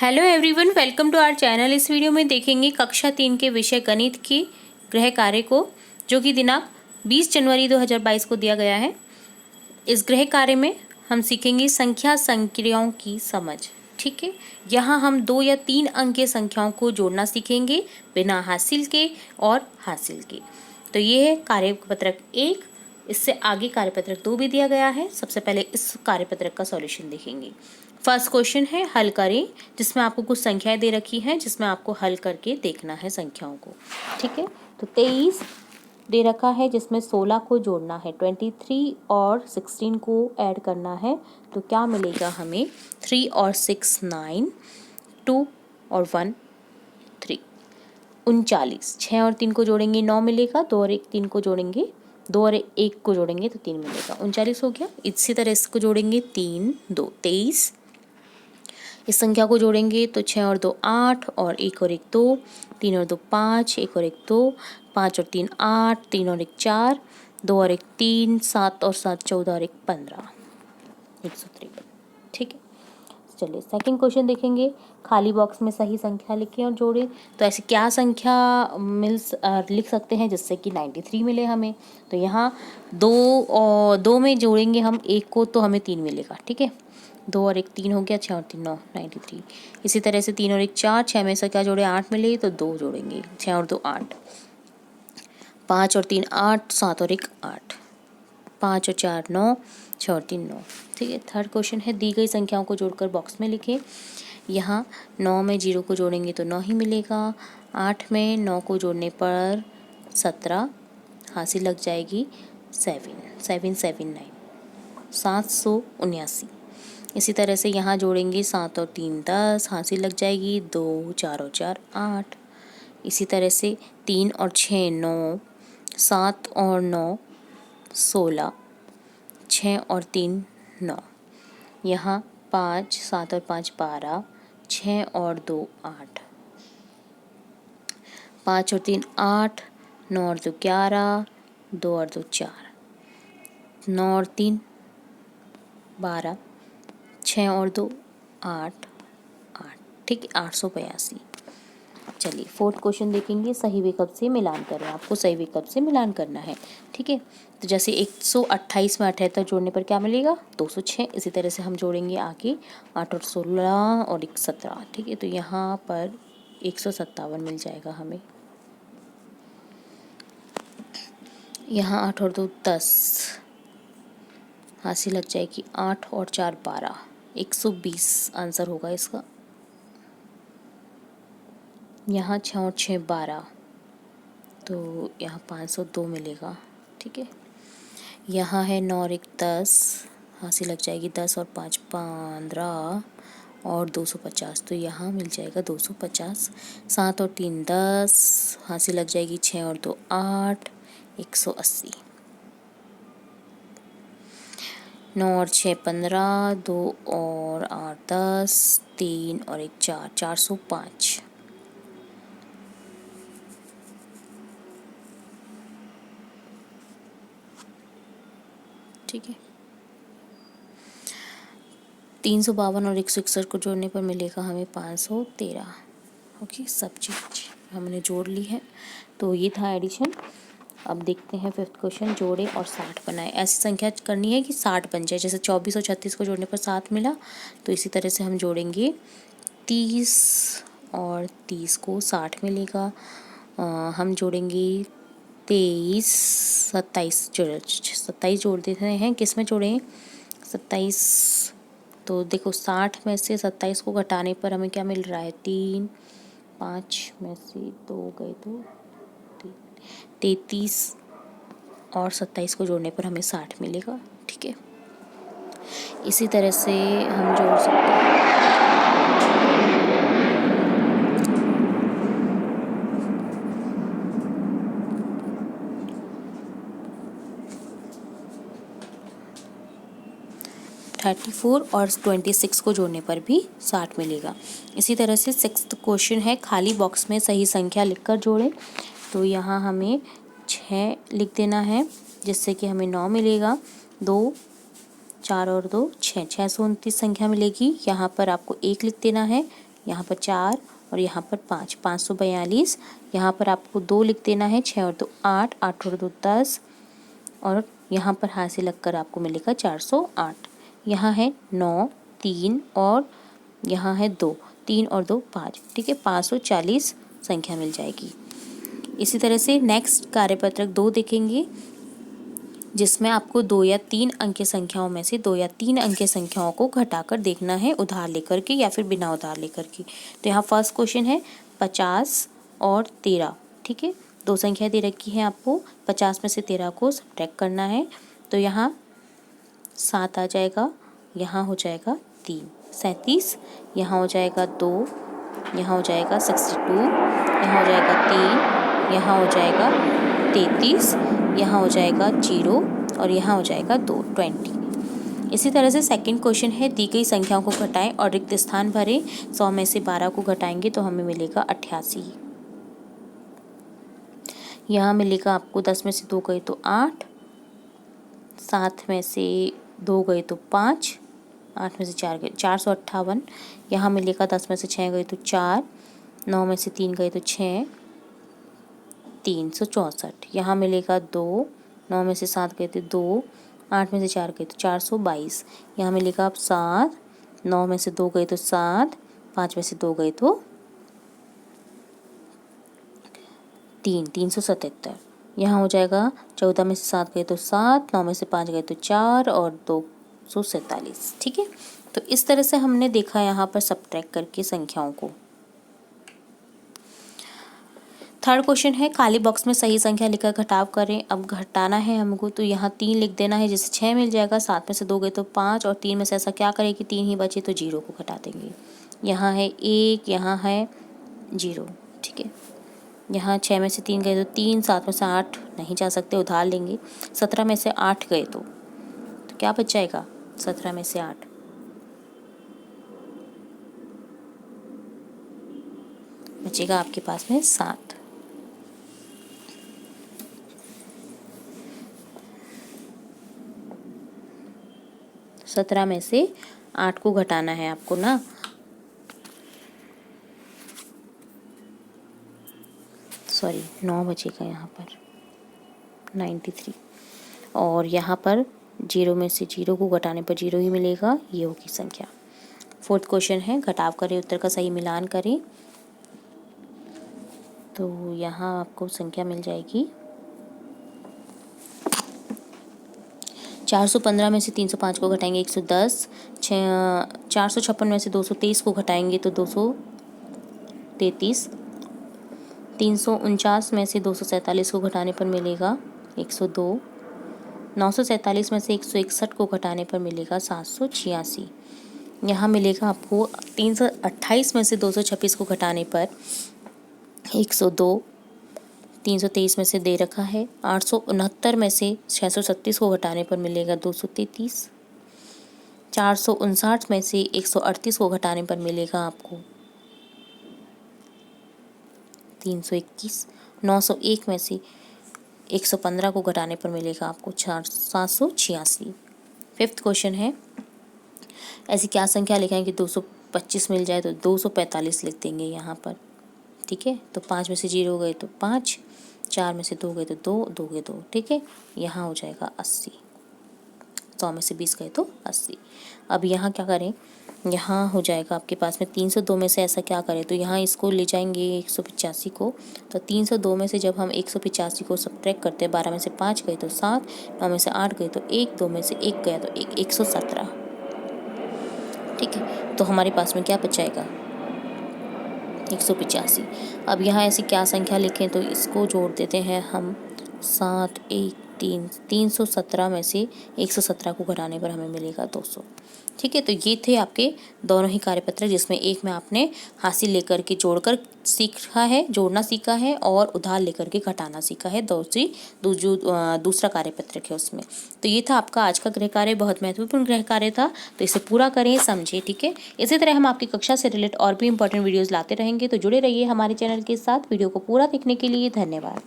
Hello everyone, welcome to our channel. इस video में देखेंगे कक्षा 3 के विषय गणित की गृह कार्य को, जो कि दिनांक 20 जनवरी 2022 को दिया गया है। इस गृह कार्य में हम सीखेंगे संख्या संक्रियाओं की समझ। ठीक है, यहाँ हम 2 या 3 अंक की संख्याओं को जोड़ना सीखेंगे बिना हासिल के और हासिल के। तो ये है कार्यपत्रक 1। इससे आगे कार्यपत्रक 2 भी दिया गया है। सबसे पहले इस कार्यपत्रक का सॉल्यूशन देखेंगे। फर्स्ट क्वेश्चन है हल करें, जिसमें आपको कुछ संख्याएं दे रखी हैं, जिसमें आपको हल करके देखना है संख्याओं को। ठीक है, तो 23 दे रखा है, जिसमें 16 को जोड़ना है, 23 और 16 को ऐड करना है। तो क्या मिलेगा हमें? 3 और 6 9, 2 और 1 3, 39। 6 और 3 को जोड़ेंगे 9 मिलेगा, 2 और 1 3 को जोड़ेंगे, 2 और 1 को जोड़ेंगे तो 3 मिलेगा, 39 हो गया। इसी तरह इसको जोड़ेंगे 3 2 23। इस संख्या को जोड़ेंगे तो 6 और 2 8 और 1 और 1 2, 3 और 2 5, 1 और 1 2, 5 और 3 8, 3 और 1 4, 2 और 1 3, 7 और 7 14 और 1 15, 153। ठीक है, चलिए सेकंड क्वेश्चन देखेंगे। खाली बॉक्स में सही संख्या लिखें और जोड़ें। तो ऐसी क्या संख्या लिख सकते हैं जिससे कि 93 मिले हमें? तो यहाँ 2 में जोड़ेंगे हम 1 को तो हमें 3 मिलेगा। ठीक है, 2 और 1 3 हो गया, 6 और 3 9, 93। इसी तरह से 3 और 1 4, 6 में से क्या जोड़े? 8 मिले तो 2 जोड़ेंगे, 6 और 2 8, 5 और 3 8, 7 और 1 8, 5 और 4 9, 6 और 3 9। ठीक है, थर्ड क्वेश्चन है दी गई संख्याओं को जोड़कर बॉक्स में लिखें। यहाँ 9 में 0 को जोड़ेंगे तो 9 ही मिलेगा। 8 में 9 को जोड़ने पर 17 हासिल लग जाएगी 779, 779। इसी तरह से यहाँ जोड़ेंगे 7 और 3 10, हासिल लग जाएगी 2, 4 और 4 8। इसी तरह से 3 और 6 9, 7 और 9 16, 6 और 3 9। यहाँ 5 7 और 5 12, 6 और 2 8, 5 और 3 8, 9 और 2 11, 2 और 2 4, 9 और 3 12, 6 और 2 8 8। ठीक है, 882। चलिए फोर्थ क्वेश्चन देखेंगे। सही विकल्प से मिलान करें। आपको सही विकल्प से मिलान करना है। ठीक है, तो जैसे 128 में 78 जोड़ने पर क्या मिलेगा? 206। इसी तरह से हम जोड़ेंगे आगे 8 और 16 और 1 17। ठीक है, तो यहाँ पर 157 मिल जाएगा हमें। यहाँ 8 और 2 10, हासिल लग जाएगी 8 और 4 12, 120 आंसर होगा इसका। यहाँ 6 और 6 12, तो यहाँ 502 मिलेगा। ठीक है, यहाँ है 9 और 1 10, हासिल लग जाएगी 10 और 5 15 और 250, तो यहाँ मिल जाएगा 250। 7 और 3 10, हासिल लग जाएगी 6 और 2 8, 180। 9 और 6 15, 2 और 8 10, 3 और 1 4, 405। ठीक है, 352 और 161 को जोड़ने पर मिलेगा हमें 513। ओके, सब चीज हमने जोड़ ली है। तो ये था एडिशन। अब देखते हैं फिफ्थ क्वेश्चन। जोड़े और 60 बनाए। ऐसी संख्या करनी है कि 60 बन जाए। जैसे 24 और 36 को जोड़ने पर 7 मिला, तो इसी तरह से हम जोड़ेंगे 30 और 30 को 60 मिलेगा। हम जोड़ेंगे 23 27 जोड़ देते हैं। किस में जोड़ें? 27। तो देखो 60 में से 27 को घटाने पर हमें क्या मिल रहा है? 3, 5 में से 2 गए तो 33 और 27 को जोड़ने पर हमें 60 मिलेगा। ठीक है, इसी तरह से हम जोड़ सकते हैं। थर्टी 4 और 26 को जोड़ने पर भी 60 मिलेगा। इसी तरह से सिक्स्थ क्वेश्चन है खाली बॉक्स में सही संख्या लिखकर जोड़ें। तो यहाँ हमें 6 लिख देना है, जिससे कि हमें 9 मिलेगा। 2 4 और 2 6, 629 संख्या मिलेगी। यहाँ पर आपको 1 लिख देना है, यहाँ पर 4 और यहाँ पर 5, 542। यहाँ पर आपको 2 लिख देना है, 6 और 2 8, 8 और 2 10 और यहाँ पर हाथ से लगकर आपको मिलेगा 408। यहाँ है 9, 3 और यहाँ है 2, 3 और 2 5, ठीक है, 540 संख्या मिल जाएगी। इसी तरह से नेक्स्ट कार्यपत्रक 2 देखेंगे, जिसमें आपको 2 या 3 अंक की संख्याओं में से 2 या 3 अंक की संख्याओं को घटाकर देखना है, उधार लेकर के या फिर बिना उधार लेकर के। तो यहाँ फर्स्ट क्वेश्चन है 50 और 13, ठीक है, 2 संख्या दे रखी है आपको, 50 में से 13 को सब्ट्रैक्ट करना है। तो यहाँ 7 आ जाएगा, यहाँ हो जाएगा 3, 37, यहाँ हो जाएगा 2, यहाँ हो जाएगा 62, यहाँ हो जाएगा 3, यहाँ हो जाएगा 33, यहाँ हो जाएगा 0 और यहाँ हो जाएगा 2, 20। इसी तरह से सेकंड क्वेश्चन है, दी गई संख्याओं को घटाएं और रिक्त स्थान भरें। 100 में से 12 को घटाएंगे तो हमें मिलेगा 88। यहाँ मिलेगा आपको 10 में से 2 गए तो 8, 7 में से 2 गए तो 5, 8 में से 4 गए 458। यहाँ मिलेगा 10 में से 6 गए तो 4, 9 में से 3 गए तो 6, 364। यहाँ मिलेगा 2, 9 में से 7 गए थे 2, 8 में से 4 गए तो 422। यहाँ मिलेगा अब 7, 9 में से 2 गए तो 7, 5 में से 2 गए तो 3, 377। यहाँ हो जाएगा 14 में से 7 गए तो 7, 9 में से 5 गए तो 4 और 247, ठीक है। तो इस तरह से हमने देखा यहाँ पर सब्ट्रैक्ट करके संख्याओं को। थर्ड क्वेश्चन है, खाली बॉक्स में सही संख्या लिखकर घटाव करें। अब घटाना है हमको तो यहाँ 3 लिख देना है, जैसे 6 मिल जाएगा, 7 में से 2 गए तो 5 और 3 में से ऐसा क्या करें कि 3 ही बचे तो 0 को घटा देंगे। यहाँ है 1, यहाँ है 0, ठीक है। यहाँ 6 में से 3 गए तो 3, 7 में से 8 नहीं जा सकते, उधार लेंगे। 17 में से 8 गए तो क्या बच जाएगा, 17 में से 8 बचेगा आपके पास में 7। सत्रह में से 8 को घटाना है आपको ना, सॉरी 9 बचेगा यहाँ पर 93 और यहाँ पर 0 में से 0 को घटाने पर 0 ही मिलेगा, ये होगी संख्या। फोर्थ क्वेश्चन है, घटाव करें, उत्तर का सही मिलान करें। तो यहाँ आपको संख्या मिल जाएगी 415 में से 305 को घटाएंगे 110, 456 में से 223 को घटाएंगे तो 233, 349 में से 247 को घटाने पर मिलेगा 102, 947 में से 161 को घटाने पर मिलेगा 786। यहाँ मिलेगा आपको 328 में से 226 को घटाने पर 102, 323 में से दे रखा है, 869 में से 637 को घटाने पर मिलेगा 233, 459 में से 138 को घटाने पर मिलेगा आपको 321, 901 में से 115 को घटाने पर मिलेगा आपको 786। फिफ्थ क्वेश्चन है, ऐसी क्या संख्या लिखें कि 225 मिल जाए, तो 245 लिख देंगे यहाँ पर, ठीक है। तो 5 में से 0 गए तो 5, 4 में से 2 गए तो 2, 2 गए 2, ठीक है। यहाँ हो जाएगा 80, 100 में से 20 गए तो 80। अब यहाँ क्या करें, यहाँ हो जाएगा आपके पास में 302 में से ऐसा क्या करें, तो यहाँ इसको ले जाएंगे 185 को। तो 302 में से जब हम 185 को सब्ट्रैक्ट करते हैं, 12 में से 5 गए तो 7, 9 में से 8 गए तो 1, 2 में से 1 गया तो 1, 117, ठीक है। तो हमारे पास में क्या बच जाएगा, 185। अब यहाँ ऐसी क्या संख्या लिखें, तो इसको जोड़ देते हैं हम 7, 1, 3, 317 में से 117 को घटाने पर हमें मिलेगा 200, ठीक है। तो ये थे आपके दोनों ही कार्यपत्र, जिसमें एक में आपने हासिल लेकर के जोड़कर सीखा है, जोड़ना सीखा है, और उधार लेकर के घटाना सीखा है। दूसरा कार्यपत्रक है उसमें। तो ये था आपका आज का गृह कार्य, बहुत महत्वपूर्ण गृह कार्य था, तो इसे पूरा करें, समझें, ठीक है। इसी तरह हम आपकी कक्षा से रिलेटेड और भी इंपॉर्टेंट वीडियोज़ लाते रहेंगे, तो जुड़े रहिए हमारे चैनल के साथ। वीडियो को पूरा देखने के लिए धन्यवाद।